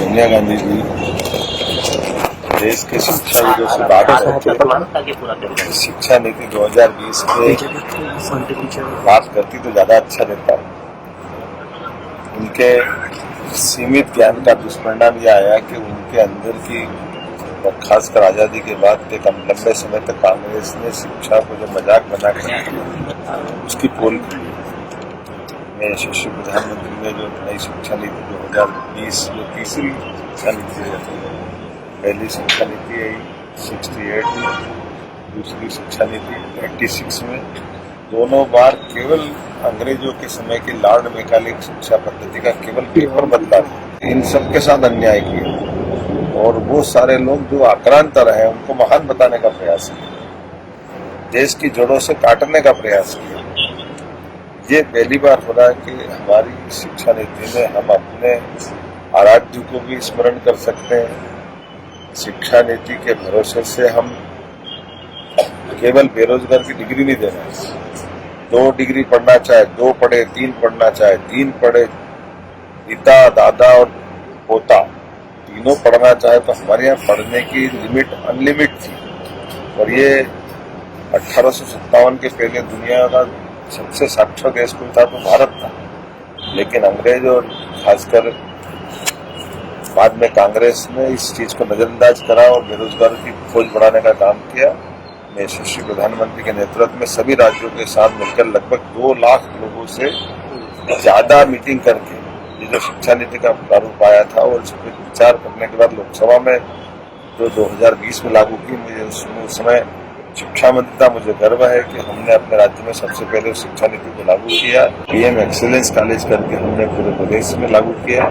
सोनिया गांधी जी देश के शिक्षाविदों से बात करके शिक्षा नीति 2020 पे बात करती तो ज्यादा अच्छा रहता। उनके सीमित ज्ञान का दुष्परिणाम यह आया कि उनके अंदर की, खासकर आजादी के बाद के लंबे समय तक कांग्रेस ने शिक्षा को जो मजाक बनाकर उसकी पोल की। में यशस्वी प्रधानमंत्री ने जो नई शिक्षा नीति 2020 जो तीसरी शिक्षा नीति है, पहली शिक्षा नीति आई 68 में, दूसरी शिक्षा नीति 86 में, दोनों बार केवल अंग्रेजों के समय की लॉर्ड मैकाले शिक्षा पद्धति का केवल पेपर बदला। इन सबके साथ अन्याय किया और वो सारे लोग जो आक्रांत रहे उनको महान बताने का प्रयास किया, देश की जड़ों से काटने का प्रयास किया। ये पहली बार हो रहा है कि हमारी शिक्षा नीति में हम अपने आराध्य को भी स्मरण कर सकते हैं। शिक्षा नीति के भरोसे से हम केवल बेरोजगार की डिग्री नहीं दे रहे। 2 डिग्री पढ़ना चाहे 2 पढ़े, 3 पढ़ना चाहे 3 पढ़े, पिता दादा और पोता तीनों पढ़ना चाहे तो हमारे यहाँ पढ़ने की लिमिट अनलिमिट थी। और ये 1857 के पहले दुनिया का सबसे साक्षर देश कोई था तो भारत था। लेकिन अंग्रेज और खासकर बाद में कांग्रेस ने इस चीज को नजरअंदाज करा और बेरोजगार की खोज बढ़ाने का काम किया। यशस्वी प्रधानमंत्री के नेतृत्व में सभी राज्यों के साथ मिलकर लगभग 2 लाख लोगों से ज्यादा मीटिंग करके ये जो शिक्षा नीति का प्रारूप आया था और इस पर विचार करने के बाद लोकसभा में जो 2020 में लागू की, मुझे उस समय शिक्षा मंत्री था। मुझे गर्व है कि हमने अपने राज्य में सबसे पहले शिक्षा नीति को लागू किया। पीएम एक्सीलेंस कॉलेज करके हमने पूरे प्रदेश में लागू किया।